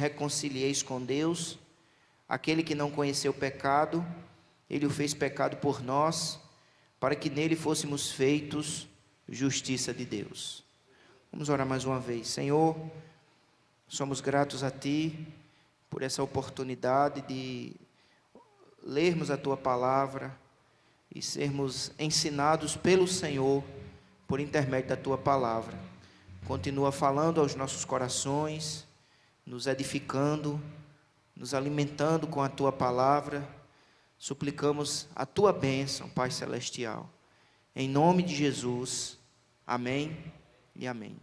reconcilieis com Deus. Aquele que não conheceu pecado, ele o fez pecado por nós, para que nele fôssemos feitos justiça de Deus. Vamos orar mais uma vez. Senhor, somos gratos a Ti por essa oportunidade de lermos a Tua palavra e sermos ensinados pelo Senhor por intermédio da Tua palavra. Continua falando aos nossos corações, nos edificando, nos alimentando com a Tua palavra. Suplicamos a Tua bênção, Pai Celestial. Em nome de Jesus, amém e amém.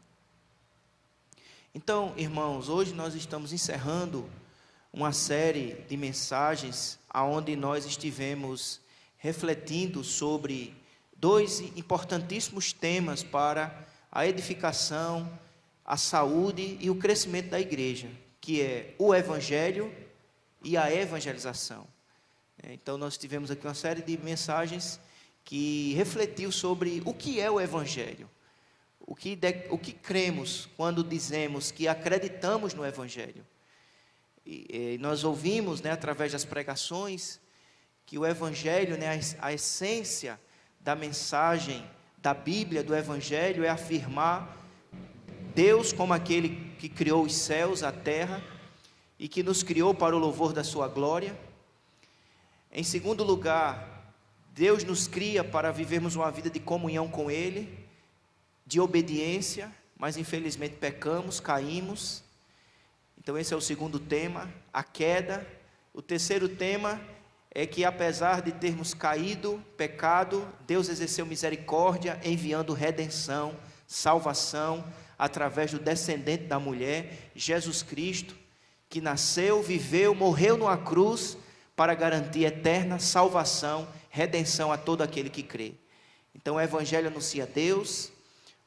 Então, irmãos, hoje nós estamos encerrando uma série de mensagens onde nós estivemos refletindo sobre dois importantíssimos temas para a edificação, a saúde e o crescimento da igreja, que é o Evangelho e a evangelização. Então nós tivemos aqui uma série de mensagens que refletiu sobre o que é o Evangelho, o que cremos quando dizemos que acreditamos no Evangelho. E nós ouvimos, através das pregações, que o Evangelho, a essência da mensagem da Bíblia, do Evangelho, é afirmar Deus como aquele que criou os céus, a terra, e que nos criou para o louvor da sua glória. Em segundo lugar, Deus nos cria para vivermos uma vida de comunhão com Ele, de obediência, mas infelizmente pecamos, caímos. Então esse é o segundo tema, a queda. O terceiro tema é que apesar de termos caído, pecado, Deus exerceu misericórdia, enviando redenção, salvação, através do descendente da mulher, Jesus Cristo, que nasceu, viveu, morreu numa cruz, para garantir eterna salvação, redenção a todo aquele que crê. Então o Evangelho anuncia Deus,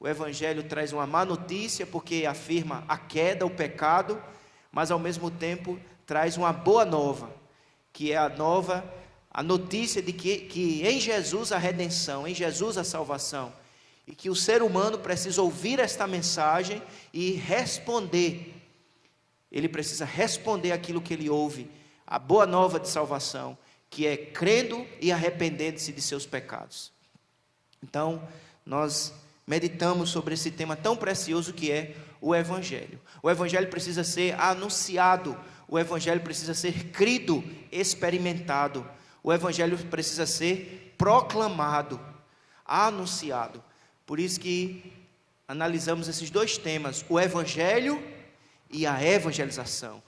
o Evangelho traz uma má notícia, porque afirma a queda, o pecado, mas ao mesmo tempo traz uma boa nova, que é a notícia de que em Jesus a redenção, em Jesus a salvação, e que o ser humano precisa ouvir esta mensagem e responder. Ele precisa responder aquilo que ele ouve, a boa nova de salvação, que é crendo e arrependendo-se de seus pecados. Então, nós meditamos sobre esse tema tão precioso que é o Evangelho. O Evangelho precisa ser anunciado, o Evangelho precisa ser crido, experimentado, o Evangelho precisa ser proclamado, anunciado. Por isso que analisamos esses dois temas, o Evangelho e a evangelização.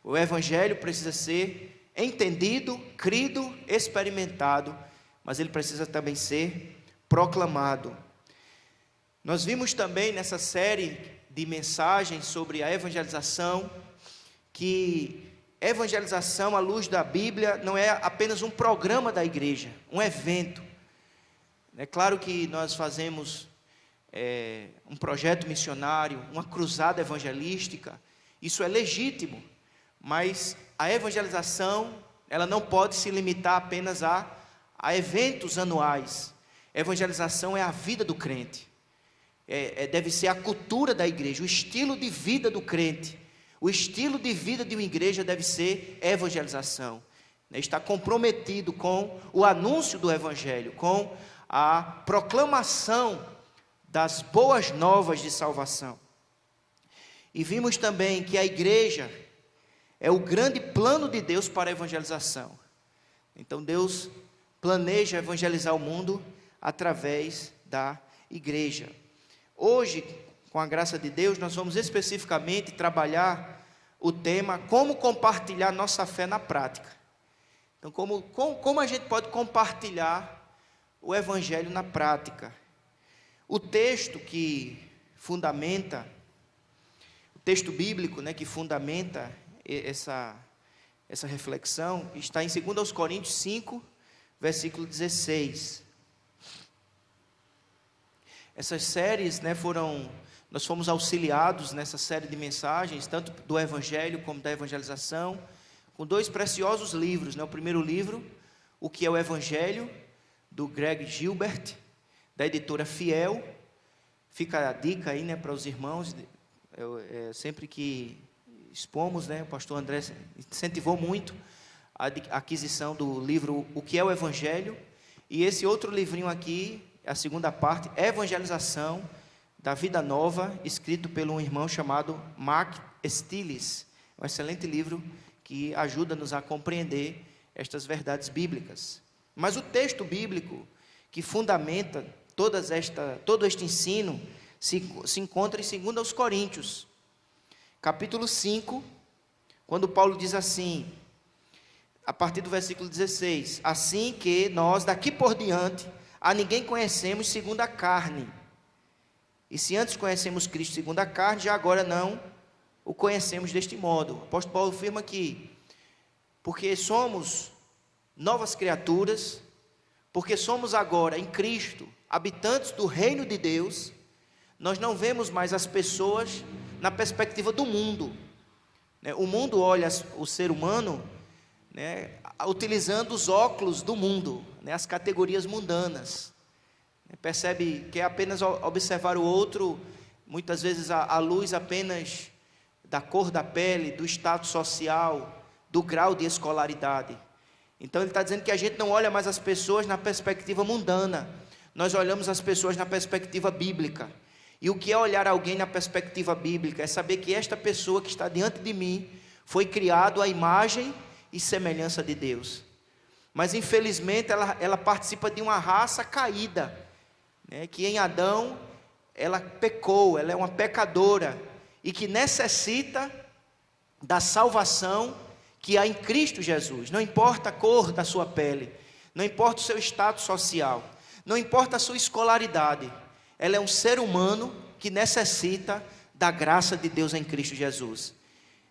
O Evangelho precisa ser entendido, crido, experimentado, mas ele precisa também ser proclamado. Nós vimos também nessa série de mensagens sobre a evangelização, que evangelização à luz da Bíblia não é apenas um programa da igreja, um evento. É claro que nós fazemos um projeto missionário, uma cruzada evangelística, isso é legítimo, mas a evangelização, ela não pode se limitar apenas a eventos anuais. Evangelização é a vida do crente, deve ser a cultura da igreja, o estilo de vida do crente. O estilo de vida de uma igreja deve ser evangelização, está comprometido com o anúncio do Evangelho, com a proclamação das boas novas de salvação. E vimos também que a igreja é o grande plano de Deus para a evangelização. Então Deus planeja evangelizar o mundo através da igreja. Hoje, com a graça de Deus, nós vamos especificamente trabalhar o tema como compartilhar nossa fé na prática. Então, como a gente pode compartilhar o Evangelho na prática? O texto que fundamenta, o texto bíblico, que fundamenta essa reflexão, está em 2 Coríntios 5, versículo 16. Essas séries, nós fomos auxiliados nessa série de mensagens, tanto do Evangelho como da evangelização, com dois preciosos livros. O primeiro livro, O que é o Evangelho, do Greg Gilbert, da editora Fiel. Fica a dica aí, para os irmãos, sempre que expomos, né? O pastor André incentivou muito a aquisição do livro O que é o Evangelho, e esse outro livrinho aqui, a segunda parte, Evangelização da Vida Nova, escrito por um irmão chamado Mark Stiles, um excelente livro que ajuda-nos a compreender estas verdades bíblicas. Mas o texto bíblico que fundamenta todo este ensino se encontra em 2 Coríntios, capítulo 5, quando Paulo diz assim, a partir do versículo 16: assim que nós daqui por diante a ninguém conhecemos segundo a carne, e se antes conhecemos Cristo segundo a carne, já agora não o conhecemos deste modo. O apóstolo Paulo afirma que, porque somos novas criaturas, porque somos agora em Cristo, habitantes do reino de Deus, nós não vemos mais as pessoas na perspectiva do mundo. O mundo olha o ser humano, utilizando os óculos do mundo, as categorias mundanas. Percebe que é apenas observar o outro, muitas vezes à luz apenas da cor da pele, do status social, do grau de escolaridade. Então ele está dizendo que a gente não olha mais as pessoas na perspectiva mundana, nós olhamos as pessoas na perspectiva bíblica. E o que é olhar alguém na perspectiva bíblica? É saber que esta pessoa que está diante de mim foi criado à imagem e semelhança de Deus. Mas infelizmente ela participa de uma raça caída, que em Adão ela pecou, ela é uma pecadora, e que necessita da salvação que há em Cristo Jesus. Não importa a cor da sua pele, não importa o seu status social, não importa a sua escolaridade, ela é um ser humano que necessita da graça de Deus em Cristo Jesus.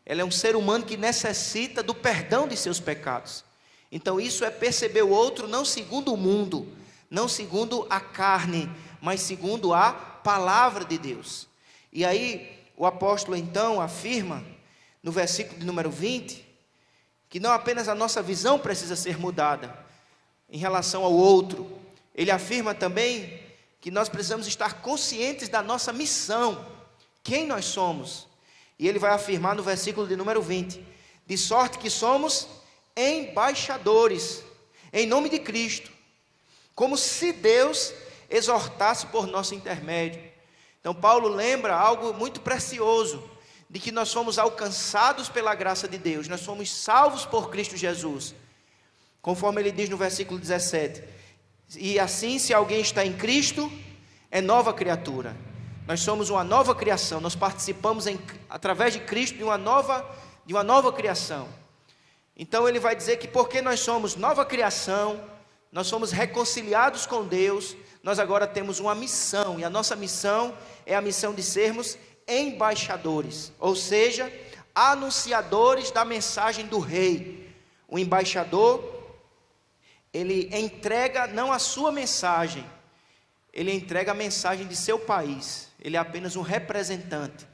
Ela é um ser humano que necessita do perdão de seus pecados. Então isso é perceber o outro não segundo o mundo, não segundo a carne, mas segundo a palavra de Deus. E aí o apóstolo então afirma, no versículo de número 20, que não apenas a nossa visão precisa ser mudada em relação ao outro, ele afirma também que nós precisamos estar conscientes da nossa missão, quem nós somos. E ele vai afirmar no versículo de número 20, de sorte que somos embaixadores, em nome de Cristo, como se Deus exortasse por nosso intermédio. Então Paulo lembra algo muito precioso, de que nós fomos alcançados pela graça de Deus, nós fomos salvos por Cristo Jesus, conforme ele diz no versículo 17, e assim se alguém está em Cristo, é nova criatura. Nós somos uma nova criação, nós participamos através de Cristo de uma nova criação. Então ele vai dizer que porque nós somos nova criação, nós somos reconciliados com Deus, nós agora temos uma missão, e a nossa missão é a missão de sermos embaixadores, ou seja, anunciadores da mensagem do rei. O embaixador, ele entrega não a sua mensagem, ele entrega a mensagem de seu país, ele é apenas um representante.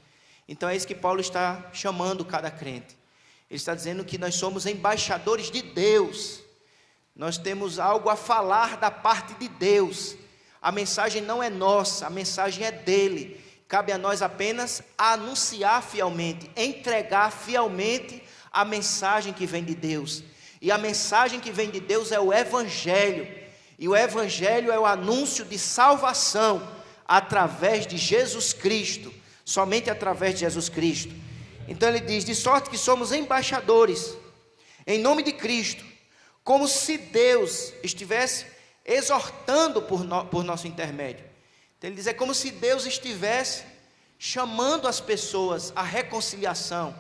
Então é isso que Paulo está chamando cada crente. Ele está dizendo que nós somos embaixadores de Deus, nós temos algo a falar da parte de Deus. A mensagem não é nossa, a mensagem é dele. Cabe a nós apenas anunciar fielmente, entregar fielmente a mensagem que vem de Deus. E a mensagem que vem de Deus é o Evangelho. E o Evangelho é o anúncio de salvação através de Jesus Cristo, somente através de Jesus Cristo. Então ele diz, de sorte que somos embaixadores, em nome de Cristo, como se Deus estivesse exortando por nosso intermédio. Então ele diz, é como se Deus estivesse chamando as pessoas à reconciliação,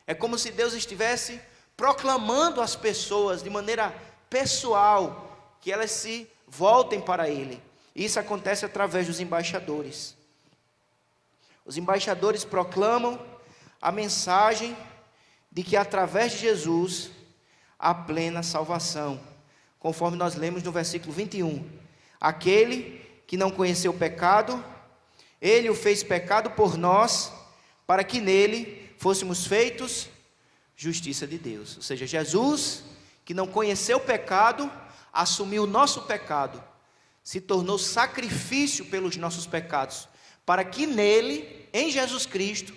é como se Deus estivesse proclamando às pessoas de maneira pessoal, que elas se voltem para Ele. Isso acontece através dos embaixadores. Os embaixadores proclamam a mensagem de que através de Jesus há plena salvação, conforme nós lemos no versículo 21. Aquele que não conheceu o pecado, Ele o fez pecado por nós, para que nele fôssemos feitos justiça de Deus. Ou seja, Jesus, que não conheceu o pecado, assumiu o nosso pecado, se tornou sacrifício pelos nossos pecados, para que nele, em Jesus Cristo,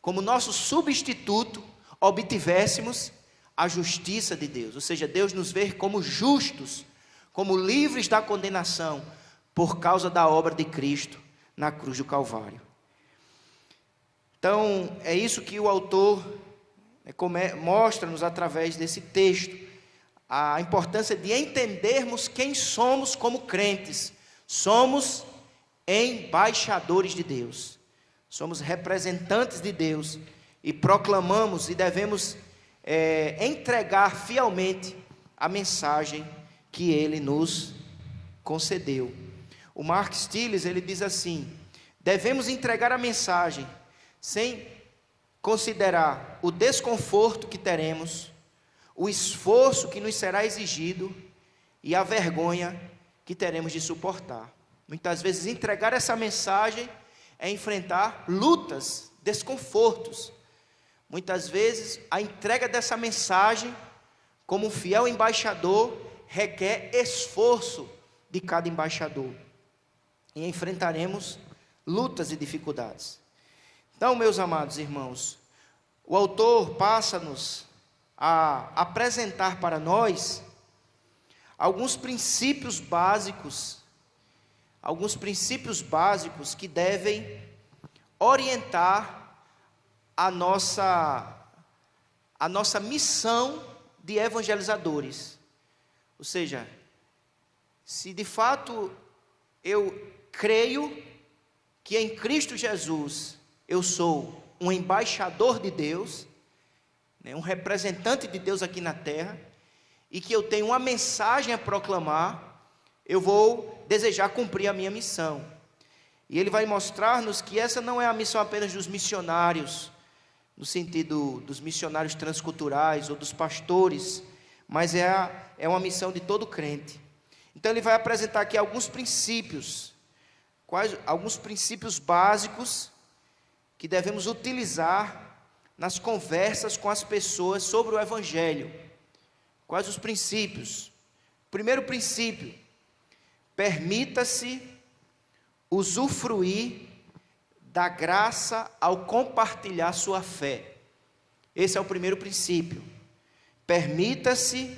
como nosso substituto, obtivéssemos a justiça de Deus. Ou seja, Deus nos vê como justos, como livres da condenação, por causa da obra de Cristo na cruz do Calvário. Então, é isso que o autor mostra-nos através desse texto, a importância de entendermos quem somos como crentes. Somos embaixadores de Deus, somos representantes de Deus, e proclamamos e devemos entregar fielmente a mensagem que Ele nos concedeu. O Mark Stiles, ele diz assim: devemos entregar a mensagem sem considerar o desconforto que teremos, o esforço que nos será exigido e a vergonha que teremos de suportar. Muitas vezes entregar essa mensagem é enfrentar lutas, desconfortos. Muitas vezes a entrega dessa mensagem, como um fiel embaixador, requer esforço de cada embaixador. E enfrentaremos lutas e dificuldades. Então, meus amados irmãos, o autor passa-nos a apresentar para nós alguns princípios básicos que devem orientar a nossa missão de evangelizadores. Ou seja, se de fato eu creio que em Cristo Jesus eu sou um embaixador de Deus, um representante de Deus aqui na terra, e que eu tenho uma mensagem a proclamar, eu vou desejar cumprir a minha missão. E ele vai mostrar-nos que essa não é a missão apenas dos missionários, no sentido dos missionários transculturais ou dos pastores, mas é uma missão de todo crente. Então ele vai apresentar aqui alguns princípios básicos que devemos utilizar nas conversas com as pessoas sobre o Evangelho. Quais os princípios? Primeiro princípio: permita-se usufruir da graça ao compartilhar sua fé. Esse é o primeiro princípio. Permita-se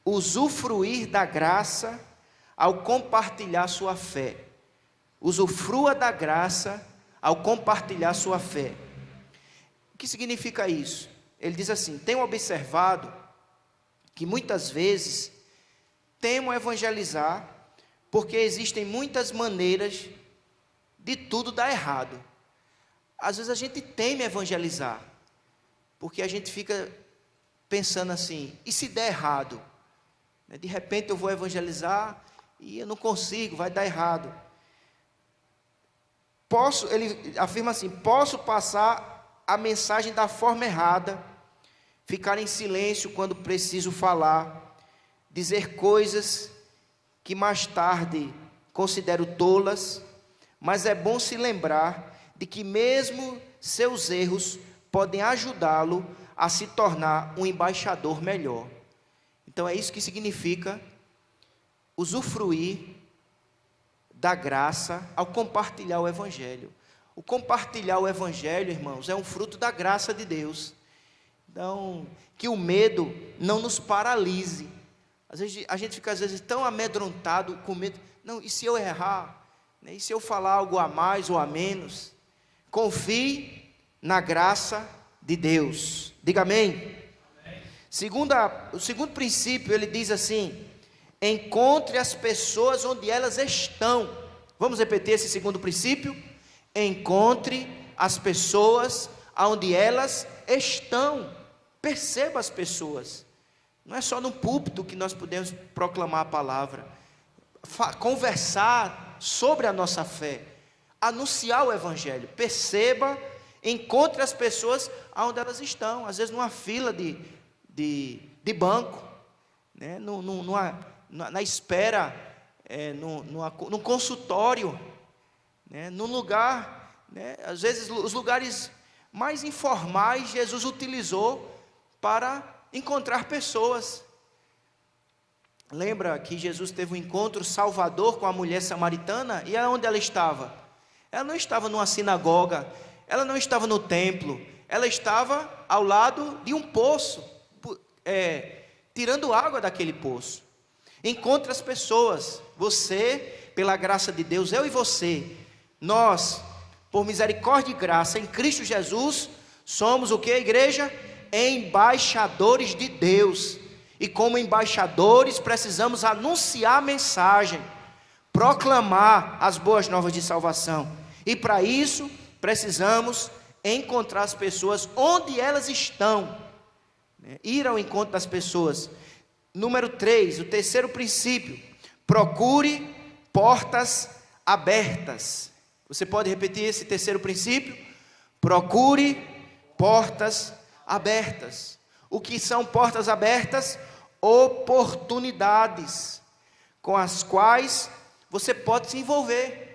usufruir da graça ao compartilhar sua fé. Usufrua da graça ao compartilhar sua fé. O que significa isso? Ele diz assim: tenho observado que muitas vezes temo evangelizar porque existem muitas maneiras de tudo dar errado. Às vezes a gente teme evangelizar porque a gente fica pensando assim: e se der errado? De repente eu vou evangelizar e eu não consigo, vai dar errado. Ele afirma assim: posso passar a mensagem da forma errada, ficar em silêncio quando preciso falar, dizer coisas que mais tarde considero tolas, mas é bom se lembrar de que mesmo seus erros podem ajudá-lo a se tornar um embaixador melhor. Então é isso que significa usufruir da graça ao compartilhar o Evangelho. O compartilhar o Evangelho, irmãos, é um fruto da graça de Deus. Então, que o medo não nos paralise. Às vezes, a gente fica tão amedrontado com medo. Não, e se eu errar? E se eu falar algo a mais ou a menos? Confie na graça de Deus. Diga amém. O segundo princípio, ele diz assim: encontre as pessoas onde elas estão. Vamos repetir esse segundo princípio? Encontre as pessoas onde elas estão. Perceba as pessoas. Não é só no púlpito que nós podemos proclamar a palavra. Conversar sobre a nossa fé. Anunciar o Evangelho. Perceba, encontre as pessoas onde elas estão. Às vezes numa fila de banco, né? Na espera, num consultório, né? Num lugar, né? Às vezes os lugares mais informais Jesus utilizou para encontrar pessoas. Lembra que Jesus teve um encontro salvador com a mulher samaritana? E onde ela estava? Ela não estava numa sinagoga, ela não estava no templo, ela estava ao lado de um poço, tirando água daquele poço. Encontre as pessoas, você, pela graça de Deus, eu e você, nós, por misericórdia e graça, em Cristo Jesus, somos o que, igreja? Embaixadores de Deus. E como embaixadores, precisamos anunciar a mensagem, proclamar as boas novas de salvação. E para isso, precisamos encontrar as pessoas onde elas estão, ir ao encontro das pessoas. Número 3, o terceiro princípio: procure portas abertas. Você pode repetir esse terceiro princípio? Procure portas abertas. O que são portas abertas? Oportunidades com as quais você pode se envolver.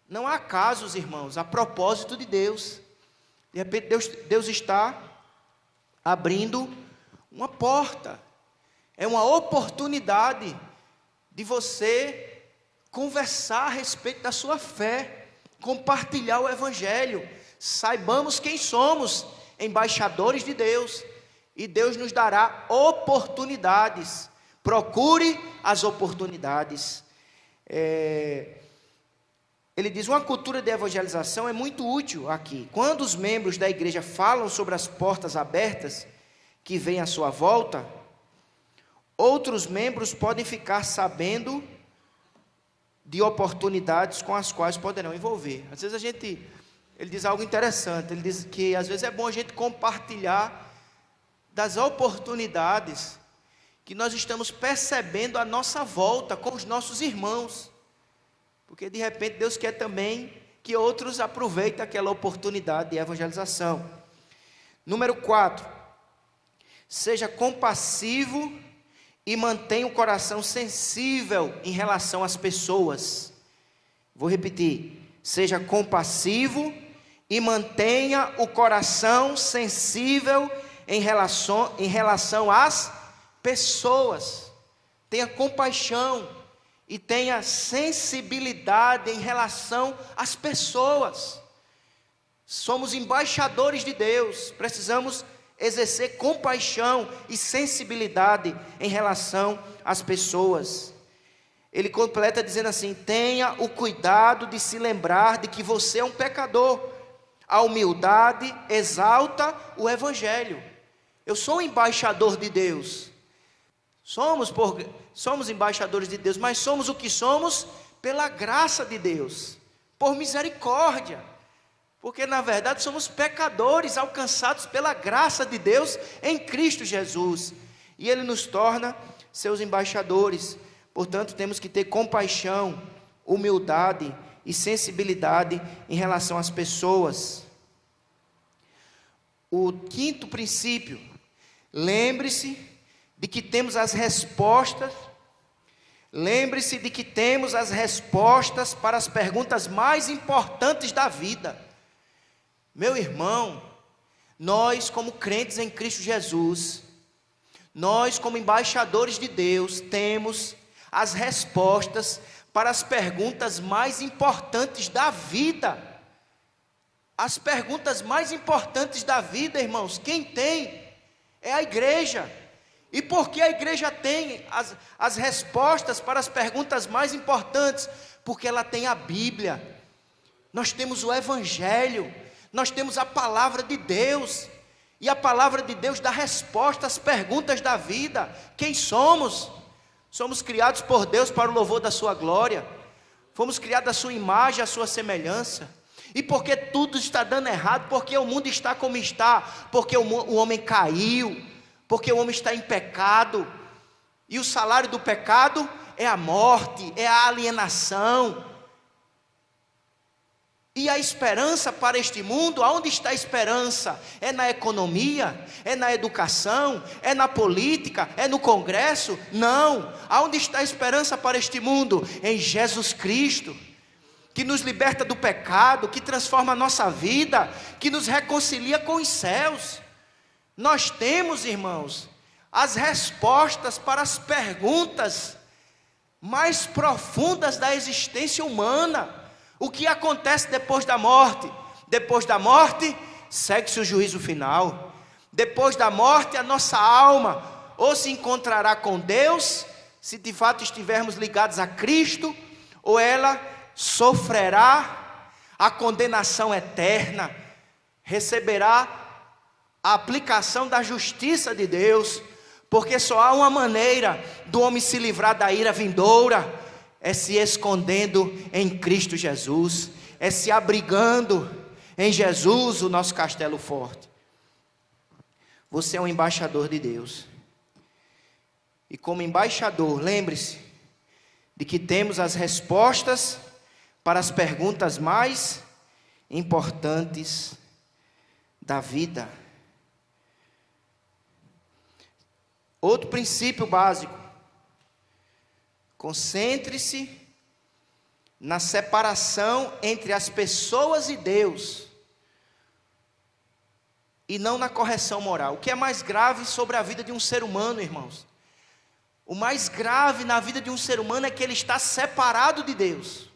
Não há casos, irmãos, a propósito de Deus. De repente Deus está abrindo uma porta. É uma oportunidade de você conversar a respeito da sua fé, compartilhar o Evangelho. Saibamos quem somos, embaixadores de Deus, e Deus nos dará oportunidades. Procure as oportunidades. Ele diz, uma cultura de evangelização é muito útil aqui. Quando os membros da igreja falam sobre as portas abertas que vêm à sua volta, outros membros podem ficar sabendo de oportunidades com as quais poderão envolver. Às vezes ele diz algo interessante, ele diz que às vezes é bom a gente compartilhar das oportunidades que nós estamos percebendo à nossa volta com os nossos irmãos, porque de repente Deus quer também que outros aproveitem aquela oportunidade de evangelização. Número 4, seja compassivo e mantenha o coração sensível em relação às pessoas. Vou repetir, seja compassivo e mantenha o coração sensível em relação às pessoas. Tenha compaixão e tenha sensibilidade em relação às pessoas. Somos embaixadores de Deus, precisamos exercer compaixão e sensibilidade em relação às pessoas. Ele completa dizendo assim: tenha o cuidado de se lembrar de que você é um pecador. A humildade exalta o Evangelho. Eu sou um embaixador de Deus. Somos embaixadores de Deus, mas somos o que somos pela graça de Deus, por misericórdia, porque na verdade somos pecadores alcançados pela graça de Deus em Cristo Jesus, e Ele nos torna seus embaixadores. Portanto, temos que ter compaixão, humildade e sensibilidade em relação às pessoas. O quinto princípio: lembre-se de que temos as respostas. Lembre-se de que temos as respostas para as perguntas mais importantes da vida. Meu irmão, nós como crentes em Cristo Jesus, nós como embaixadores de Deus, temos as respostas para as perguntas mais importantes da vida. As perguntas mais importantes da vida, irmãos, quem tem é a igreja. E por que a igreja tem as respostas para as perguntas mais importantes? Porque ela tem a Bíblia, nós temos o Evangelho, nós temos a palavra de Deus, e a palavra de Deus dá resposta às perguntas da vida. Quem somos? Somos criados por Deus para o louvor da sua glória, fomos criados à sua imagem, à sua semelhança. E porque tudo está dando errado, porque o mundo está como está, porque o homem caiu, porque o homem está em pecado, e o salário do pecado é a morte, é a alienação. E a esperança para este mundo, aonde está a esperança? É na economia? É na educação? É na política? É no Congresso? Não. Aonde está a esperança para este mundo? Em Jesus Cristo, que nos liberta do pecado, que transforma a nossa vida, que nos reconcilia com os céus. Nós temos, irmãos, as respostas para as perguntas mais profundas da existência humana. O que acontece depois da morte? Depois da morte, segue-se o juízo final. Depois da morte, a nossa alma ou se encontrará com Deus, se de fato estivermos ligados a Cristo, ou ela sofrerá a condenação eterna, receberá a aplicação da justiça de Deus, porque só há uma maneira do homem se livrar da ira vindoura, é se escondendo em Cristo Jesus, é se abrigando em Jesus, o nosso castelo forte. Você é um embaixador de Deus, e como embaixador, lembre-se de que temos as respostas para as perguntas mais importantes da vida. Outro princípio básico: concentre-se na separação entre as pessoas e Deus, e não na correção moral. O que é mais grave sobre a vida de um ser humano, irmãos? O mais grave na vida de um ser humano é que ele está separado de Deus.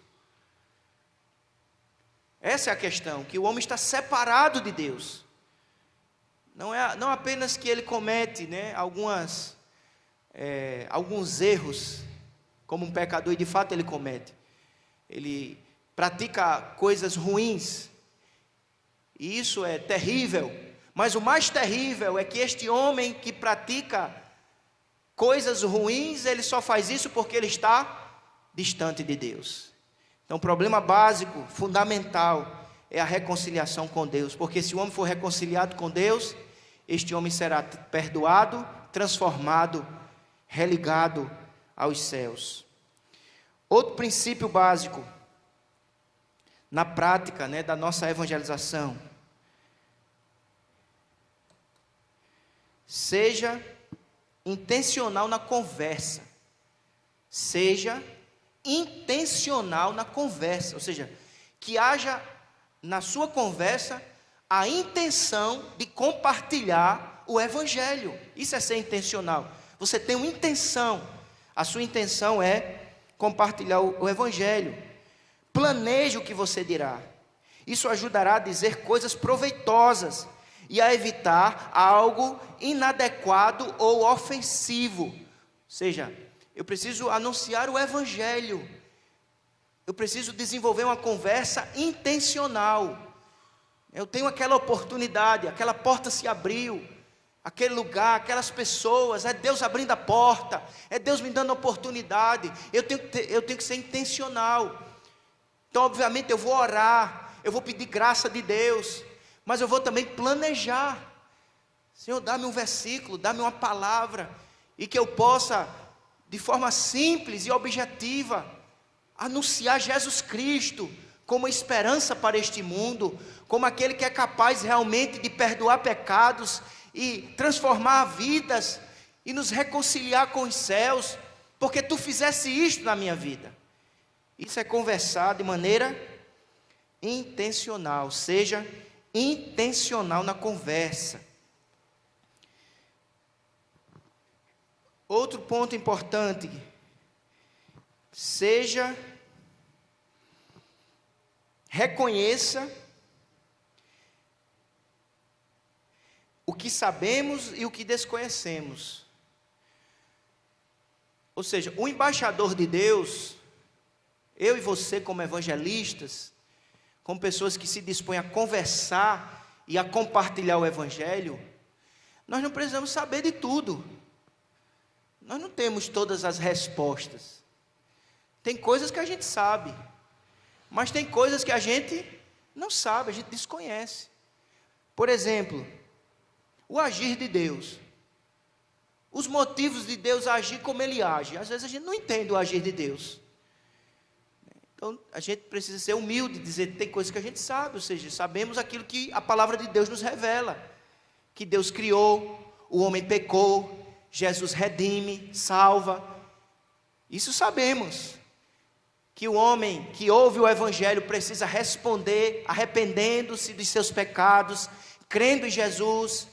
Essa é a questão, que o homem está separado de Deus. Não apenas que ele comete, alguns erros, como um pecador, e de fato ele comete. Ele pratica coisas ruins, e isso é terrível. Mas o mais terrível é que este homem que pratica coisas ruins, ele só faz isso porque ele está distante de Deus. Então o problema básico, fundamental, é a reconciliação com Deus, porque se o homem for reconciliado com Deus, este homem será perdoado, transformado, religado aos céus. Outro princípio básico na prática, da nossa evangelização: seja intencional na conversa. Seja intencional na conversa, ou seja, que haja na sua conversa a intenção de compartilhar o evangelho. Isso é ser intencional. Você tem uma intenção, a sua intenção é compartilhar o evangelho. Planeje o que você dirá. Isso ajudará a dizer coisas proveitosas e a evitar algo inadequado ou ofensivo. Ou seja, eu preciso anunciar o evangelho. Eu preciso desenvolver uma conversa intencional. Eu tenho aquela oportunidade, aquela porta se abriu, aquele lugar, aquelas pessoas, é Deus abrindo a porta, é Deus me dando a oportunidade. Eu tenho que ser intencional. Então, obviamente, eu vou orar, eu vou pedir graça de Deus, mas eu vou também planejar. Senhor, dá-me um versículo, dá-me uma palavra, e que eu possa, de forma simples e objetiva, anunciar Jesus Cristo como esperança para este mundo, como aquele que é capaz realmente de perdoar pecados e transformar vidas e nos reconciliar com os céus, porque tu fizesse isto na minha vida. Isso é conversar de maneira intencional. Seja intencional na conversa. Outro ponto importante: reconheça o que sabemos e o que desconhecemos. Ou seja, o embaixador de Deus, eu e você como evangelistas, como pessoas que se dispõem a conversar e a compartilhar o evangelho, nós não precisamos saber de tudo. Nós não temos todas as respostas. Tem coisas que a gente sabe, mas tem coisas que a gente não sabe, a gente desconhece. Por exemplo, o agir de Deus. Os motivos de Deus agir como Ele age. Às vezes a gente não entende o agir de Deus. Então a gente precisa ser humilde, dizer que tem coisas que a gente sabe, ou seja, sabemos aquilo que a palavra de Deus nos revela. Que Deus criou, o homem pecou, Jesus redime, salva. Isso sabemos. Que o homem que ouve o evangelho precisa responder arrependendo-se dos seus pecados, crendo em Jesus.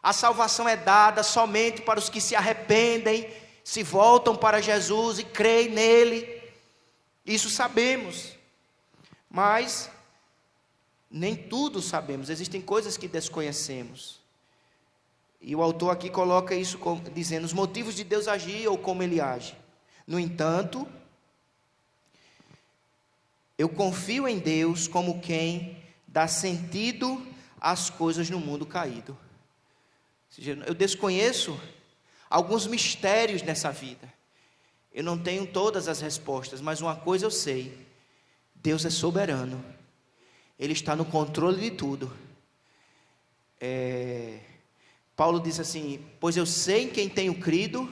A salvação é dada somente para os que se arrependem, se voltam para Jesus e creem nele. Isso sabemos. Mas nem tudo sabemos, existem coisas que desconhecemos. E o autor aqui coloca isso dizendo os motivos de Deus agir ou como Ele age. No entanto, eu confio em Deus como quem dá sentido às coisas no mundo caído. Ou seja, eu desconheço alguns mistérios nessa vida. Eu não tenho todas as respostas, mas uma coisa eu sei: Deus é soberano. Ele está no controle de tudo. Paulo diz assim: pois eu sei em quem tenho crido,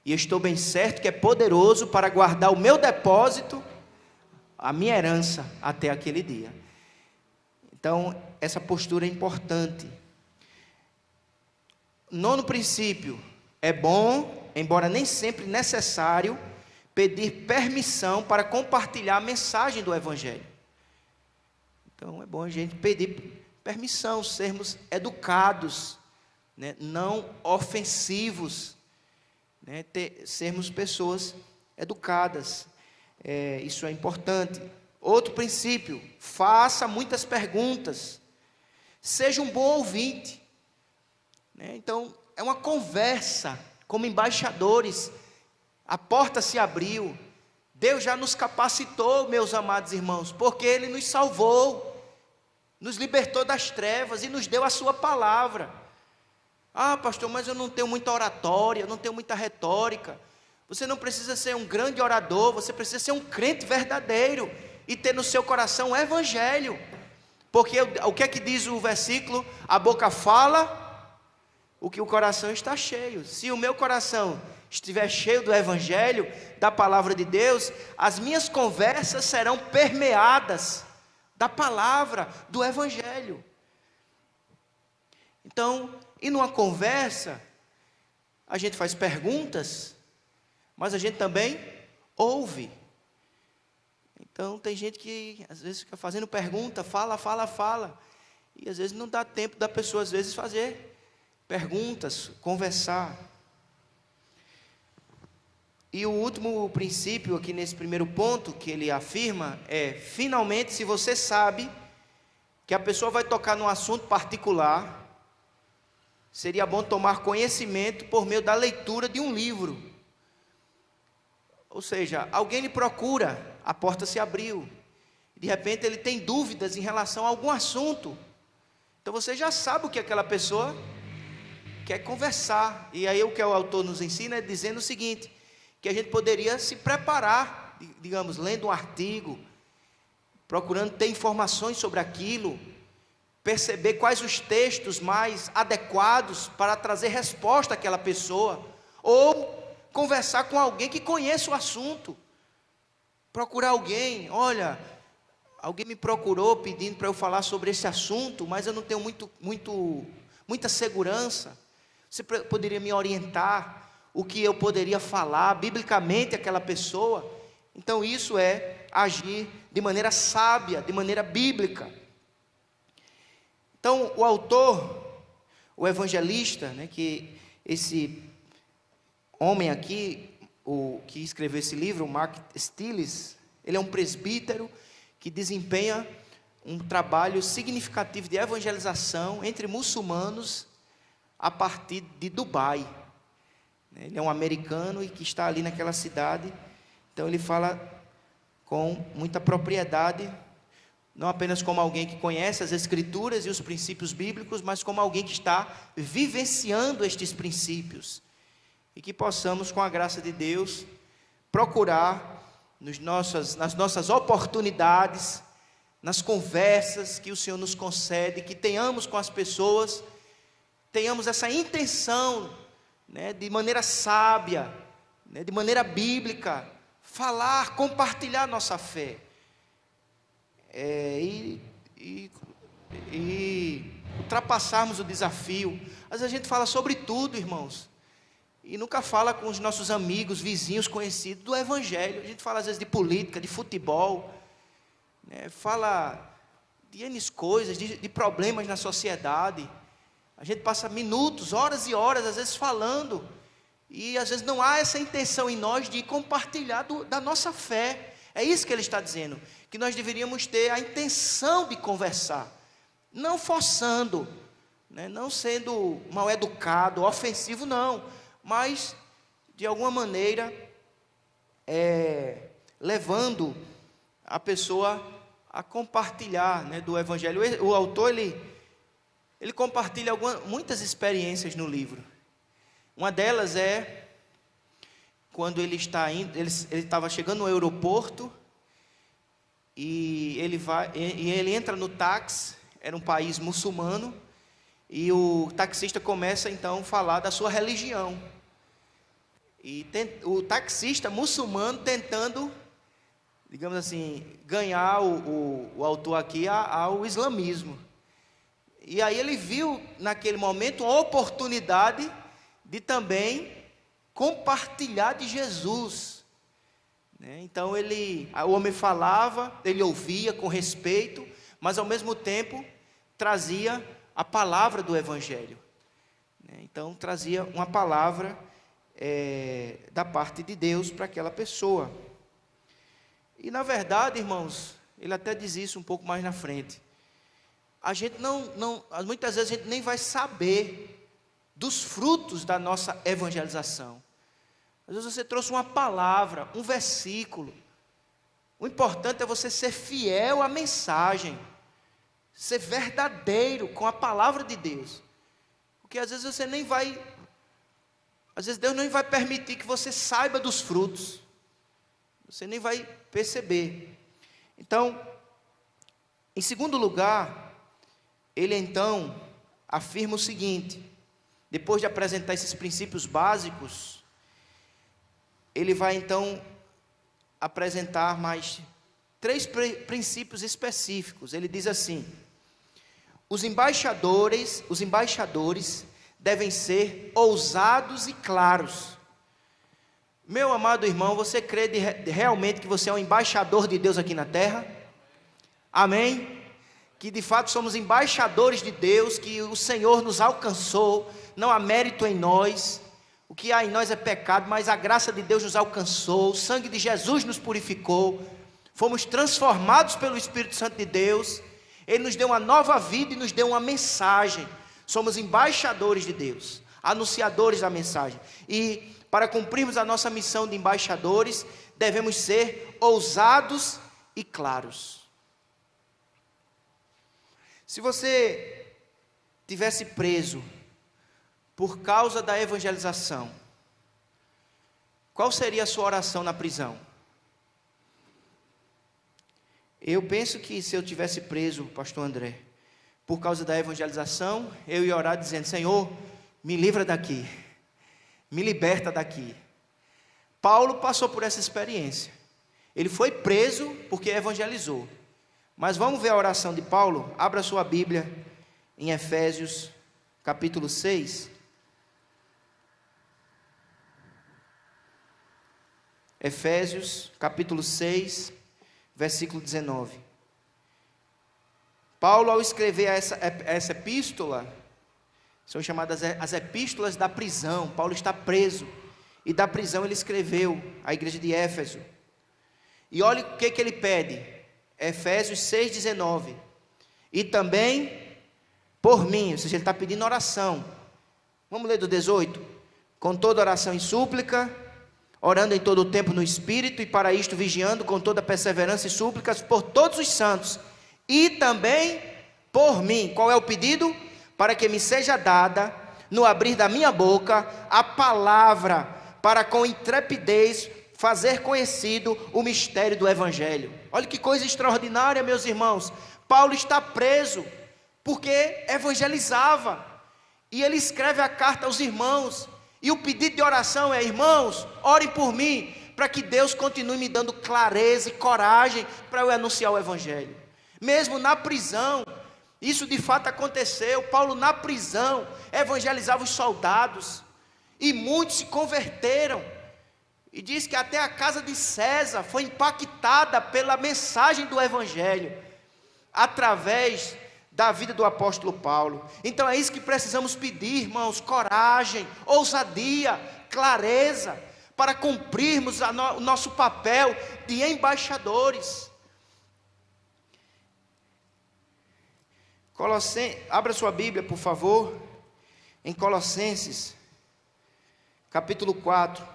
e estou bem certo que é poderoso para guardar o meu depósito, a minha herança, até aquele dia. Então, essa postura é importante. Nono princípio: é bom, embora nem sempre necessário, pedir permissão para compartilhar a mensagem do Evangelho. Então, é bom a gente pedir permissão, sermos educados, né? Não ofensivos, né? Sermos pessoas educadas. Isso é importante. Outro princípio: faça muitas perguntas, seja um bom ouvinte, né? Então, é uma conversa, como embaixadores, a porta se abriu, Deus já nos capacitou, meus amados irmãos, porque Ele nos salvou, nos libertou das trevas e nos deu a sua palavra. Ah, pastor, mas eu não tenho muita oratória, eu não tenho muita retórica. Você não precisa ser um grande orador, você precisa ser um crente verdadeiro e ter no seu coração o Evangelho. Porque o que é que diz o versículo? A boca fala o que o coração está cheio. Se o meu coração estiver cheio do Evangelho, da palavra de Deus, as minhas conversas serão permeadas da palavra, do Evangelho. Então, e numa conversa, a gente faz perguntas, mas a gente também ouve. Então, tem gente que às vezes fica fazendo pergunta, fala, e às vezes não dá tempo da pessoa às vezes fazer perguntas, conversar. E o último princípio aqui nesse primeiro ponto que ele afirma é: finalmente, se você sabe que a pessoa vai tocar num assunto particular, seria bom tomar conhecimento por meio da leitura de um livro. Ou seja, alguém lhe procura, a porta se abriu, de repente ele tem dúvidas em relação a algum assunto, então você já sabe o que aquela pessoa quer conversar. E aí o que o autor nos ensina é dizendo o seguinte: que a gente poderia se preparar, digamos, lendo um artigo, procurando ter informações sobre aquilo, perceber quais os textos mais adequados para trazer resposta àquela pessoa, ou conversar com alguém que conheça o assunto, procurar alguém. Olha, alguém me procurou pedindo para eu falar sobre esse assunto, mas eu não tenho muita segurança. Você poderia me orientar o que eu poderia falar biblicamente àquela pessoa? Então isso é agir de maneira sábia, de maneira bíblica. Então o autor, o evangelista, né, que esse homem aqui, o que escreveu esse livro, o Mark Stiles, ele é um presbítero que desempenha um trabalho significativo de evangelização entre muçulmanos a partir de Dubai. Ele é um americano e que está ali naquela cidade. Então ele fala com muita propriedade, não apenas como alguém que conhece as escrituras e os princípios bíblicos, mas como alguém que está vivenciando estes princípios. E que possamos, com a graça de Deus, procurar nas nossas oportunidades, nas conversas que o Senhor nos concede, que tenhamos com as pessoas, tenhamos essa intenção, né, de maneira sábia, né, de maneira bíblica, falar, compartilhar nossa fé, e ultrapassarmos o desafio. Às vezes a gente fala sobre tudo, irmãos, e nunca fala com os nossos amigos, vizinhos, conhecidos do Evangelho. A gente fala às vezes de política, de futebol, né, fala de N coisas, de problemas na sociedade. A gente passa minutos, horas e horas, às vezes falando, e às vezes não há essa intenção em nós de compartilhar da nossa fé. É isso que ele está dizendo, que nós deveríamos ter a intenção de conversar, não forçando, né? Não sendo mal educado, ofensivo, não, mas de alguma maneira levando a pessoa a compartilhar, né, do Evangelho. O autor ele compartilha muitas experiências no livro. Uma delas é quando ele estava chegando no aeroporto e ele entra no táxi. Era um país muçulmano e o taxista começa então a falar da sua religião. E o taxista muçulmano tentando, digamos assim, ganhar o autor aqui ao islamismo. E aí ele viu naquele momento uma oportunidade de também compartilhar de Jesus, né? Então o homem falava, ele ouvia com respeito, mas ao mesmo tempo trazia a palavra do Evangelho, né? Então trazia uma palavra da parte de Deus para aquela pessoa. E na verdade, irmãos, ele até diz isso um pouco mais na frente. A gente muitas vezes a gente nem vai saber dos frutos da nossa evangelização. Às vezes você trouxe uma palavra, um versículo. O importante é você ser fiel à mensagem, ser verdadeiro com a palavra de Deus. Porque às vezes Deus nem vai permitir que você saiba dos frutos. Você nem vai perceber. Então, em segundo lugar, ele então afirma o seguinte: depois de apresentar esses princípios básicos, ele vai então apresentar mais 3 princípios específicos. Ele diz assim: os embaixadores devem ser ousados e claros. Meu amado irmão, você crê realmente que você é um embaixador de Deus aqui na terra? Amém? Que de fato somos embaixadores de Deus, que o Senhor nos alcançou, não há mérito em nós, o que há em nós é pecado, mas a graça de Deus nos alcançou, o sangue de Jesus nos purificou, fomos transformados pelo Espírito Santo de Deus, Ele nos deu uma nova vida e nos deu uma mensagem. Somos embaixadores de Deus, anunciadores da mensagem, e para cumprirmos a nossa missão de embaixadores, devemos ser ousados e claros. Se você tivesse preso por causa da evangelização, qual seria a sua oração na prisão? Eu penso que se eu tivesse preso, pastor André, por causa da evangelização, eu ia orar dizendo: Senhor, me livra daqui, me liberta daqui. Paulo passou por essa experiência. Ele foi preso porque evangelizou. Mas vamos ver a oração de Paulo? Abra sua Bíblia em Efésios, capítulo 6. Efésios, capítulo 6, versículo 19. Paulo, ao escrever essa epístola, são chamadas as epístolas da prisão. Paulo está preso, e da prisão ele escreveu à igreja de Éfeso. E olha o que ele pede. Efésios 6,19. E também por mim, ou seja, ele está pedindo oração. Vamos ler do 18. Com toda oração e súplica, orando em todo o tempo no Espírito, e para isto vigiando com toda perseverança e súplicas por todos os santos, e também por mim. Qual é o pedido? Para que me seja dada, no abrir da minha boca, a palavra, para com intrepidez fazer conhecido o mistério do Evangelho. Olha que coisa extraordinária, meus irmãos. Paulo está preso porque evangelizava, e ele escreve a carta aos irmãos, e o pedido de oração é: irmãos, orem por mim, para que Deus continue me dando clareza e coragem para eu anunciar o Evangelho. Mesmo na prisão, isso de fato aconteceu. Paulo na prisão evangelizava os soldados, e muitos se converteram. E diz que até a casa de César foi impactada pela mensagem do Evangelho, através da vida do apóstolo Paulo. Então é isso que precisamos pedir, irmãos: coragem, ousadia, clareza, para cumprirmos o nosso papel de embaixadores. Abra sua Bíblia, por favor, em Colossenses, capítulo 4.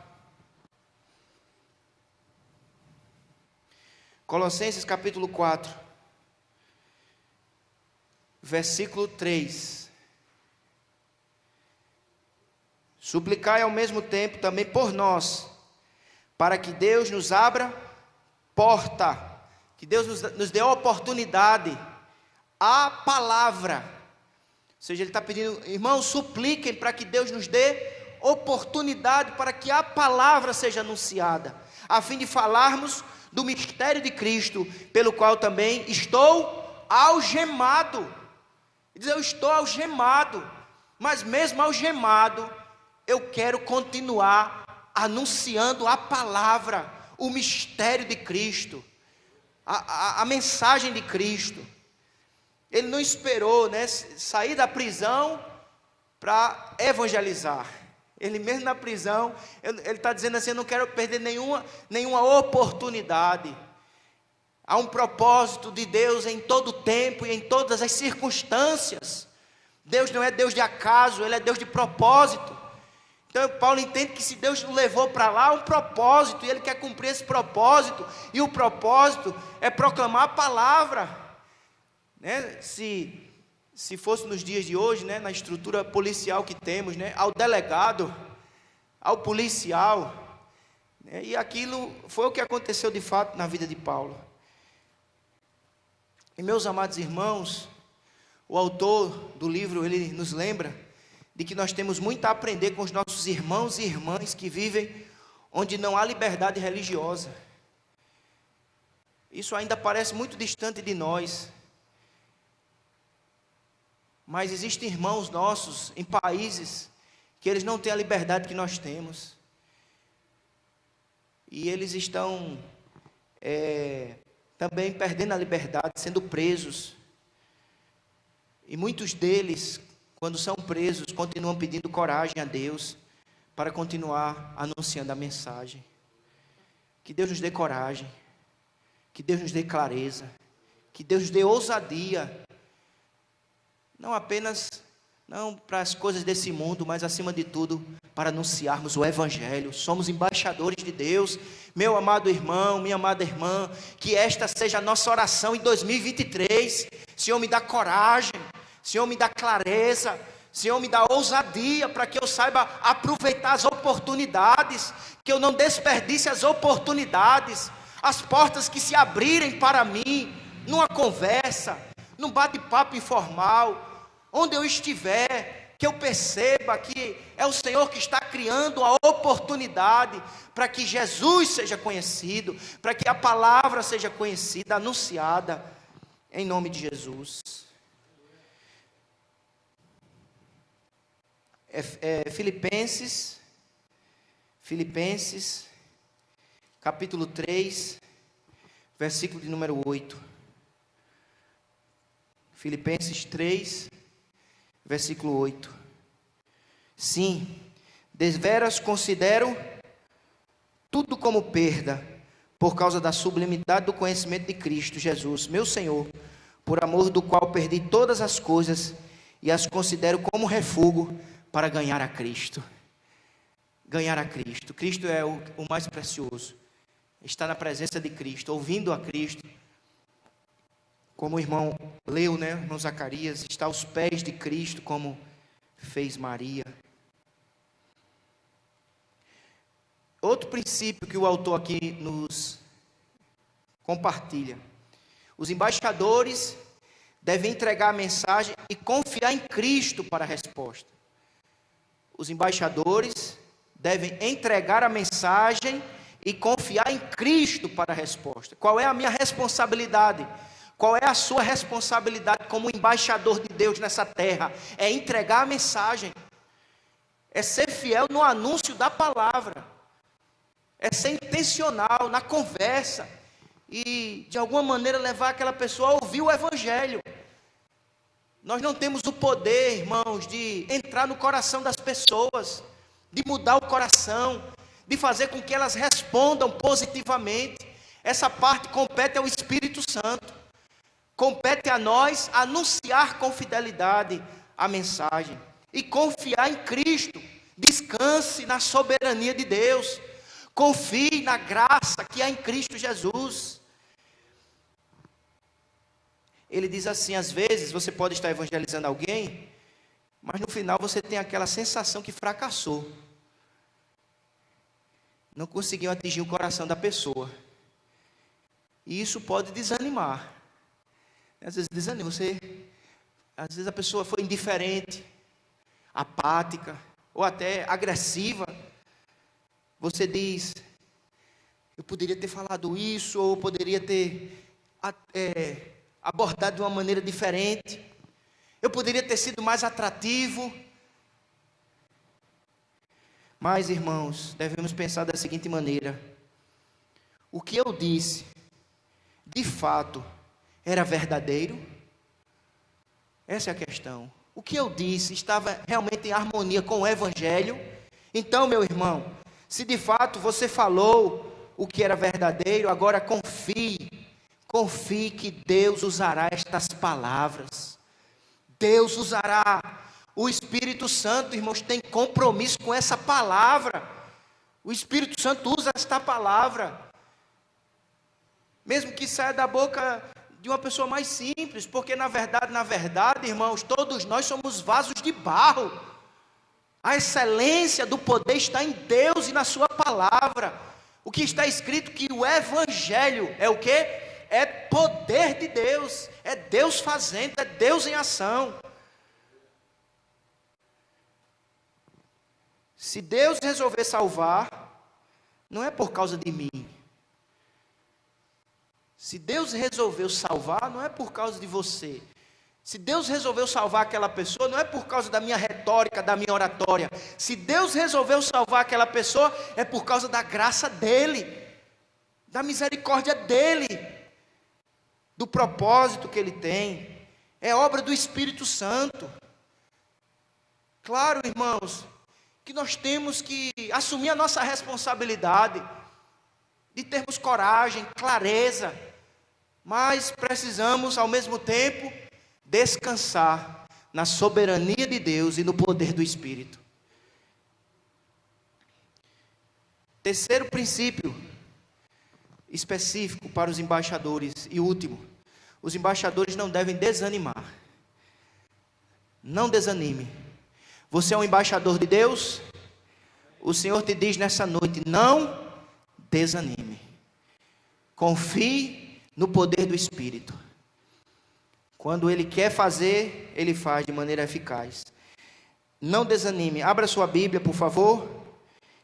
Colossenses, capítulo 4, versículo 3. Suplicai ao mesmo tempo também por nós, para que Deus nos abra porta, que Deus nos dê a oportunidade, a palavra. Ou seja, ele está pedindo, irmãos, supliquem para que Deus nos dê oportunidade para que a palavra seja anunciada, a fim de falarmos do mistério de Cristo, pelo qual também estou algemado. Ele diz, eu estou algemado, mas mesmo algemado, eu quero continuar anunciando a palavra, o mistério de Cristo, a mensagem de Cristo. Ele não esperou, sair da prisão para evangelizar. Ele mesmo na prisão, ele está dizendo assim, eu não quero perder nenhuma oportunidade. Há um propósito de Deus em todo tempo e em todas as circunstâncias. Deus não é Deus de acaso, Ele é Deus de propósito. Então Paulo entende que se Deus o levou para lá, há um propósito, e ele quer cumprir esse propósito, e o propósito é proclamar a palavra. Se fosse nos dias de hoje, na estrutura policial que temos, ao delegado, ao policial, e aquilo foi o que aconteceu de fato na vida de Paulo. E meus amados irmãos, o autor do livro, ele nos lembra de que nós temos muito a aprender com os nossos irmãos e irmãs que vivem onde não há liberdade religiosa. Isso ainda parece muito distante de nós. Mas existem irmãos nossos em países que eles não têm a liberdade que nós temos. E eles estão também perdendo a liberdade, sendo presos. E muitos deles, quando são presos, continuam pedindo coragem a Deus para continuar anunciando a mensagem. Que Deus nos dê coragem, que Deus nos dê clareza, que Deus nos dê ousadia, não apenas para as coisas desse mundo, mas acima de tudo, para anunciarmos o Evangelho. Somos embaixadores de Deus. Meu amado irmão, minha amada irmã, que esta seja a nossa oração em 2023. Senhor, me dá coragem, Senhor, me dá clareza, Senhor, me dá ousadia, para que eu saiba aproveitar as oportunidades, que eu não desperdice as oportunidades, as portas que se abrirem para mim, numa conversa, num bate-papo informal, onde eu estiver, que eu perceba que é o Senhor que está criando a oportunidade para que Jesus seja conhecido, para que a palavra seja conhecida, anunciada, em nome de Jesus. Filipenses, capítulo 3, versículo de número 8. Filipenses 3, versículo 8. Sim, deveras considero tudo como perda, por causa da sublimidade do conhecimento de Cristo Jesus, meu Senhor, por amor do qual perdi todas as coisas e as considero como refúgio para ganhar a Cristo. Ganhar a Cristo. Cristo é o mais precioso. Estar na presença de Cristo, ouvindo a Cristo. Como o irmão leu, o irmão Zacarias, está aos pés de Cristo, como fez Maria. Outro princípio que o autor aqui nos compartilha. Os embaixadores devem entregar a mensagem e confiar em Cristo para a resposta. Os embaixadores devem entregar a mensagem e confiar em Cristo para a resposta. Qual é a minha responsabilidade? Qual é a sua responsabilidade como embaixador de Deus nessa terra? É entregar a mensagem, é ser fiel no anúncio da palavra, é ser intencional na conversa e de alguma maneira levar aquela pessoa a ouvir o Evangelho. Nós não temos o poder, irmãos, de entrar no coração das pessoas, de mudar o coração, de fazer com que elas respondam positivamente. Essa parte compete ao Espírito Santo. Compete a nós anunciar com fidelidade a mensagem e confiar em Cristo. Descanse na soberania de Deus. Confie na graça que há em Cristo Jesus. Ele diz assim, às vezes você pode estar evangelizando alguém, mas no final você tem aquela sensação que fracassou. Não conseguiu atingir o coração da pessoa. E isso pode desanimar. Às vezes desanima, às vezes a pessoa foi indiferente, apática, ou até agressiva. Você diz, eu poderia ter falado isso, ou poderia ter abordado de uma maneira diferente. Eu poderia ter sido mais atrativo. Mas, irmãos, devemos pensar da seguinte maneira: o que eu disse, de fato, era verdadeiro? Essa é a questão. O que eu disse estava realmente em harmonia com o Evangelho? Então, meu irmão, se de fato você falou o que era verdadeiro, agora confie que Deus usará estas palavras. Deus usará. O Espírito Santo, irmãos, tem compromisso com essa palavra. O Espírito Santo usa esta palavra, mesmo que saia da boca de uma pessoa mais simples, porque na verdade, irmãos, todos nós somos vasos de barro. A excelência do poder está em Deus e na sua palavra. O que está escrito que o Evangelho é o quê? É poder de Deus, é Deus fazendo, é Deus em ação. Se Deus resolver salvar, não é por causa de mim. Se Deus resolveu salvar, não é por causa de você. Se Deus resolveu salvar aquela pessoa, não é por causa da minha retórica, da minha oratória. Se Deus resolveu salvar aquela pessoa, é por causa da graça dEle, da misericórdia dEle, do propósito que Ele tem. É obra do Espírito Santo. Claro, irmãos, que nós temos que assumir a nossa responsabilidade, de termos coragem, clareza, mas precisamos, ao mesmo tempo, descansar na soberania de Deus e no poder do Espírito. Terceiro princípio específico para os embaixadores, e último: os embaixadores não devem desanimar. Não desanime. Você é um embaixador de Deus? O Senhor te diz nessa noite: não desanime. Confie no poder do Espírito. Quando Ele quer fazer, Ele faz de maneira eficaz. Não desanime. Abra sua Bíblia, por favor,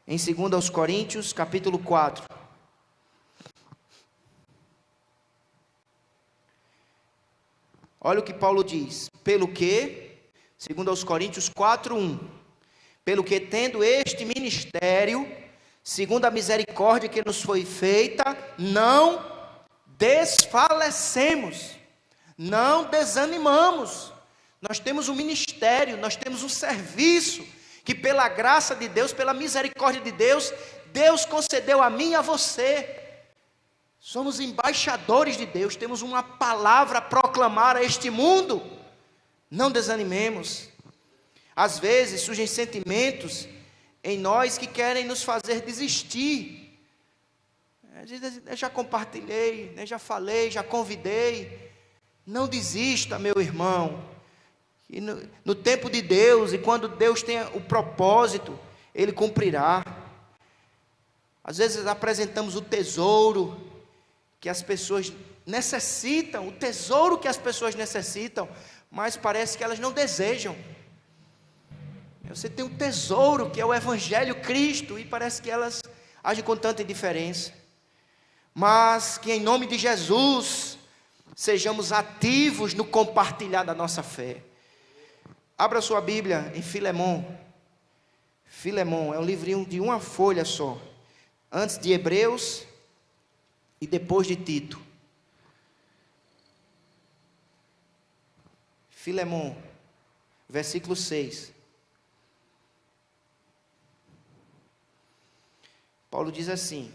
em 2 Coríntios, capítulo 4. Olha o que Paulo diz. Pelo que, segundo aos Coríntios 4:1, pelo que tendo este ministério, segundo a misericórdia que nos foi feita, não desfalecemos, não desanimamos. Nós temos um ministério, nós temos um serviço, que pela graça de Deus, pela misericórdia de Deus, Deus concedeu a mim e a você. Somos embaixadores de Deus, temos uma palavra a proclamar a este mundo. Não desanimemos. Às vezes surgem sentimentos em nós que querem nos fazer desistir. Eu já compartilhei, já falei, já convidei. Não desista, meu irmão. E no tempo de Deus, e quando Deus tem o propósito, Ele cumprirá. Às vezes apresentamos o tesouro que as pessoas necessitam, o tesouro que as pessoas necessitam, mas parece que elas não desejam. Você tem um tesouro que é o Evangelho Cristo, e parece que elas agem com tanta indiferença. Mas que em nome de Jesus sejamos ativos no compartilhar da nossa fé. Abra sua Bíblia em Filemon. Filemon é um livrinho de uma folha só, antes de Hebreus e depois de Tito. Filemon, versículo 6. Paulo diz assim: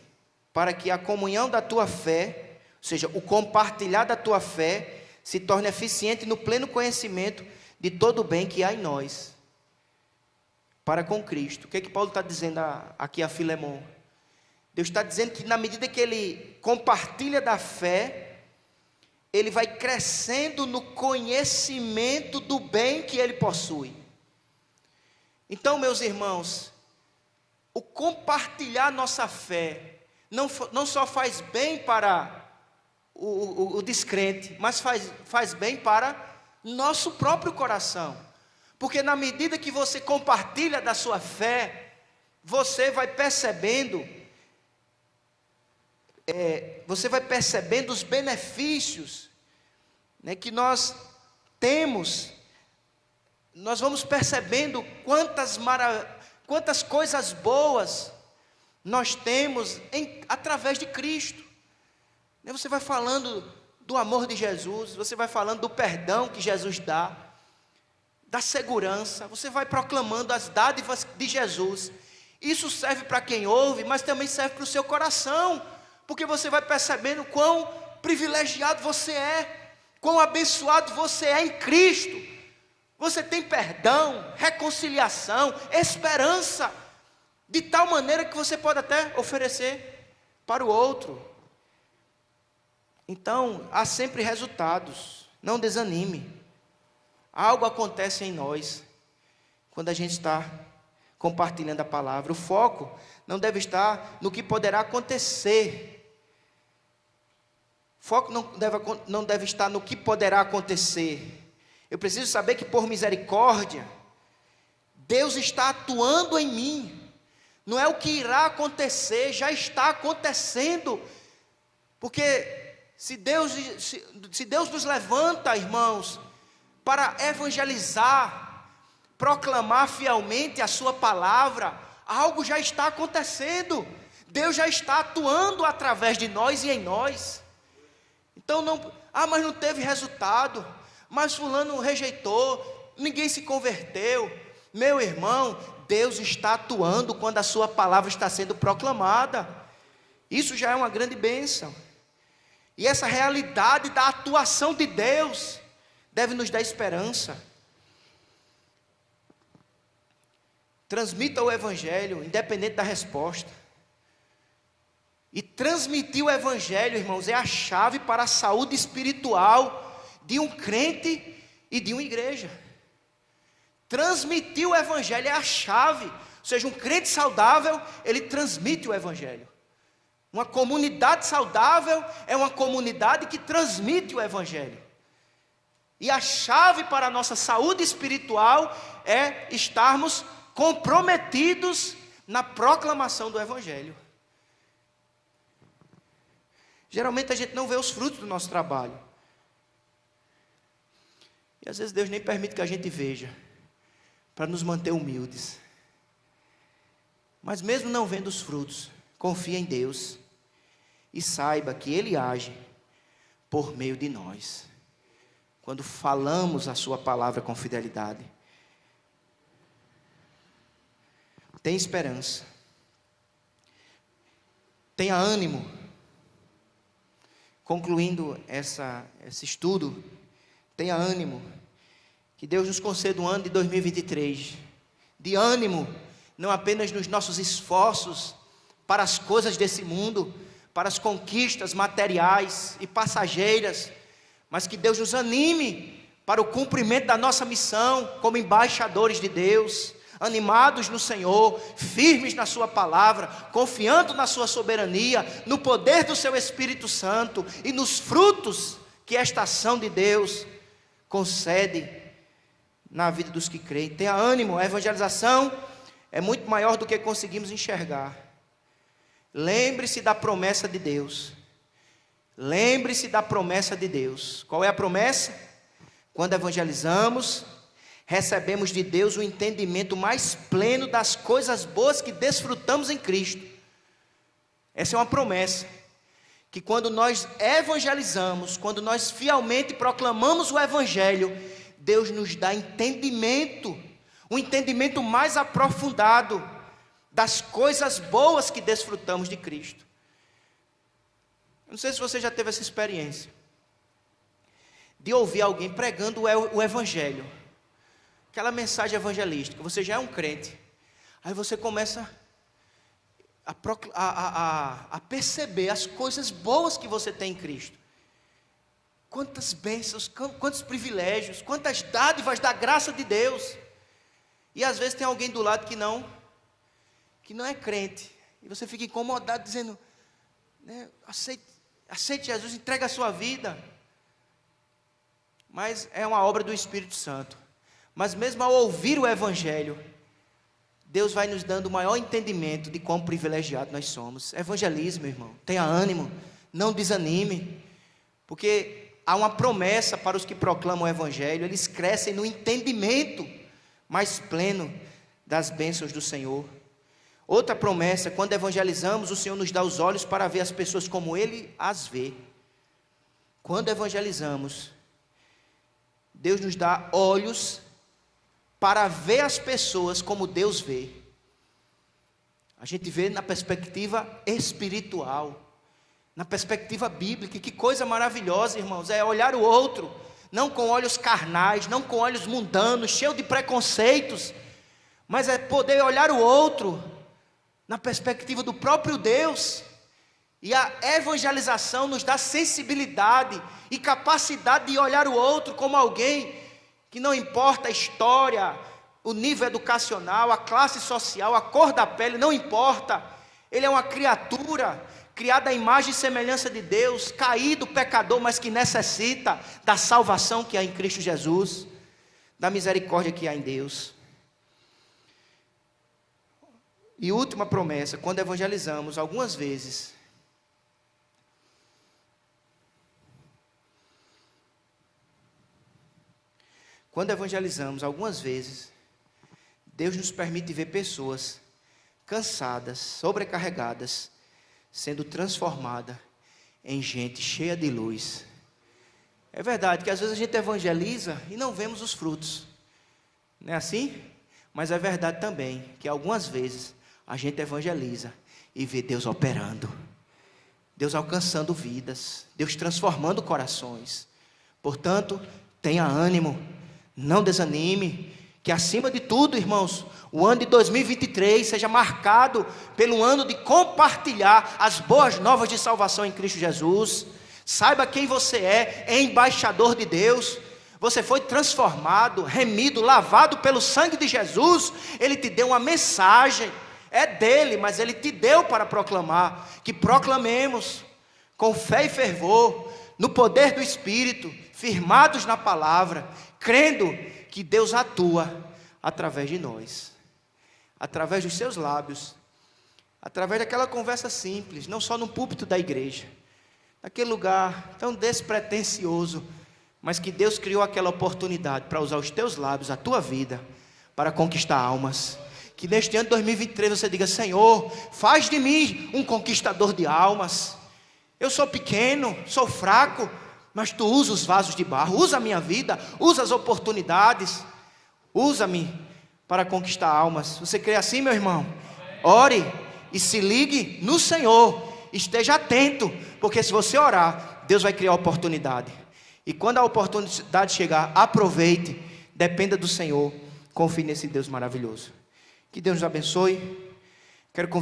para que a comunhão da tua fé, ou seja, o compartilhar da tua fé, se torne eficiente no pleno conhecimento de todo o bem que há em nós, para com Cristo. O que Paulo está dizendo aqui a Filemon? Deus está dizendo que na medida que ele compartilha da fé, ele vai crescendo no conhecimento do bem que ele possui. Então, meus irmãos, o compartilhar nossa fé não só faz bem para o descrente, mas faz bem para nosso próprio coração. Porque na medida que você compartilha da sua fé, você vai percebendo os benefícios, né, que nós temos. Nós vamos percebendo quantas coisas boas nós temos através de Cristo. Você vai falando do amor de Jesus, você vai falando do perdão que Jesus dá, da segurança, você vai proclamando as dádivas de Jesus. Isso serve para quem ouve, mas também serve para o seu coração, porque você vai percebendo quão privilegiado você é, quão abençoado você é em Cristo. Você tem perdão, reconciliação, esperança, de tal maneira que você pode até oferecer para o outro. Então, há sempre resultados, não desanime. Algo acontece em nós, quando a gente está compartilhando a palavra. O foco não deve estar no que poderá acontecer. O foco não deve estar no que poderá acontecer. Eu preciso saber que por misericórdia, Deus está atuando em mim. Não é o que irá acontecer, já está acontecendo. Porque se Deus nos levanta, irmãos, para evangelizar, proclamar fielmente a sua palavra, algo já está acontecendo. Deus já está atuando através de nós e em nós. Então mas não teve resultado. Mas fulano rejeitou, ninguém se converteu. Meu irmão, Deus está atuando quando a sua palavra está sendo proclamada. Isso já é uma grande bênção. E essa realidade da atuação de Deus deve nos dar esperança. Transmita o Evangelho, independente da resposta. E transmitir o Evangelho, irmãos, é a chave para a saúde espiritual de um crente e de uma igreja. Transmitir o Evangelho é a chave. Ou seja, um crente saudável, ele transmite o Evangelho. Uma comunidade saudável é uma comunidade que transmite o Evangelho. E a chave para a nossa saúde espiritual é estarmos comprometidos na proclamação do Evangelho. Geralmente a gente não vê os frutos do nosso trabalho. E às vezes Deus nem permite que a gente veja, para nos manter humildes. Mas mesmo não vendo os frutos, confia em Deus e saiba que Ele age por meio de nós, quando falamos a sua palavra com fidelidade. Tenha esperança, tenha ânimo. Concluindo esse estudo, tenha ânimo, que Deus nos conceda um ano de 2023, de ânimo, não apenas nos nossos esforços para as coisas desse mundo, para as conquistas materiais e passageiras, mas que Deus nos anime para o cumprimento da nossa missão como embaixadores de Deus, animados no Senhor, firmes na sua palavra, confiando na sua soberania, no poder do seu Espírito Santo e nos frutos que esta ação de Deus concede na vida dos que creem. Tenha ânimo, a evangelização é muito maior do que conseguimos enxergar. Lembre-se da promessa de Deus. Lembre-se da promessa de Deus. Qual é a promessa? Quando evangelizamos, recebemos de Deus o entendimento mais pleno das coisas boas que desfrutamos em Cristo. Essa é uma promessa, que quando nós evangelizamos, quando nós fielmente proclamamos o Evangelho, Deus nos dá entendimento, um entendimento mais aprofundado das coisas boas que desfrutamos de Cristo. Não sei se você já teve essa experiência, de ouvir alguém pregando o evangelho, aquela mensagem evangelística. Você já é um crente, aí você começa a perceber as coisas boas que você tem em Cristo. Quantas bênçãos, quantos privilégios, quantas dádivas da graça de Deus. E às vezes tem alguém do lado que não é crente, e você fica incomodado dizendo, né, aceite Jesus, entrega a sua vida. Mas é uma obra do Espírito Santo. Mas mesmo ao ouvir o evangelho, Deus vai nos dando o maior entendimento de quão privilegiado nós somos. Evangelismo, irmão, tenha ânimo, não desanime, porque há uma promessa para os que proclamam o evangelho. Eles crescem no entendimento mais pleno das bênçãos do Senhor. Outra promessa: quando evangelizamos, o Senhor nos dá os olhos para ver as pessoas como Ele as vê. Quando evangelizamos, Deus nos dá olhos para ver as pessoas como Deus vê. A gente vê na perspectiva espiritual, na perspectiva bíblica. Que coisa maravilhosa, irmãos, é olhar o outro, não com olhos carnais, não com olhos mundanos, cheio de preconceitos, mas é poder olhar o outro na perspectiva do próprio Deus. E a evangelização nos dá sensibilidade e capacidade de olhar o outro como alguém que não importa a história, o nível educacional, a classe social, a cor da pele, não importa. Ele é uma criatura criada à imagem e semelhança de Deus, caído, pecador, mas que necessita da salvação que há em Cristo Jesus, da misericórdia que há em Deus. E última promessa: quando evangelizamos, algumas vezes, Deus nos permite ver pessoas cansadas, sobrecarregadas, sendo transformadas em gente cheia de luz. É verdade que às vezes a gente evangeliza e não vemos os frutos, não é assim? Mas é verdade também que algumas vezes a gente evangeliza e vê Deus operando, Deus alcançando vidas, Deus transformando corações. Portanto, tenha ânimo, não desanime, que acima de tudo, irmãos, o ano de 2023 seja marcado pelo ano de compartilhar as boas novas de salvação em Cristo Jesus. Saiba quem você é embaixador de Deus. Você foi transformado, remido, lavado pelo sangue de Jesus. Ele te deu uma mensagem, é dele, mas ele te deu para proclamar. Que proclamemos com fé e fervor, no poder do Espírito, firmados na palavra, crendo que Deus atua através de nós, através dos seus lábios, através daquela conversa simples, não só no púlpito da igreja, naquele lugar tão despretensioso, mas que Deus criou aquela oportunidade para usar os teus lábios, a tua vida, para conquistar almas. Que neste ano de 2023 você diga: Senhor, faz de mim um conquistador de almas. Eu sou pequeno, sou fraco, mas tu usa os vasos de barro, usa a minha vida, usa as oportunidades, usa-me para conquistar almas. Você crê assim, meu irmão? Ore e se ligue no Senhor, esteja atento, porque se você orar, Deus vai criar oportunidade. E quando a oportunidade chegar, aproveite, dependa do Senhor, confie nesse Deus maravilhoso. Que Deus nos abençoe. Quero convidar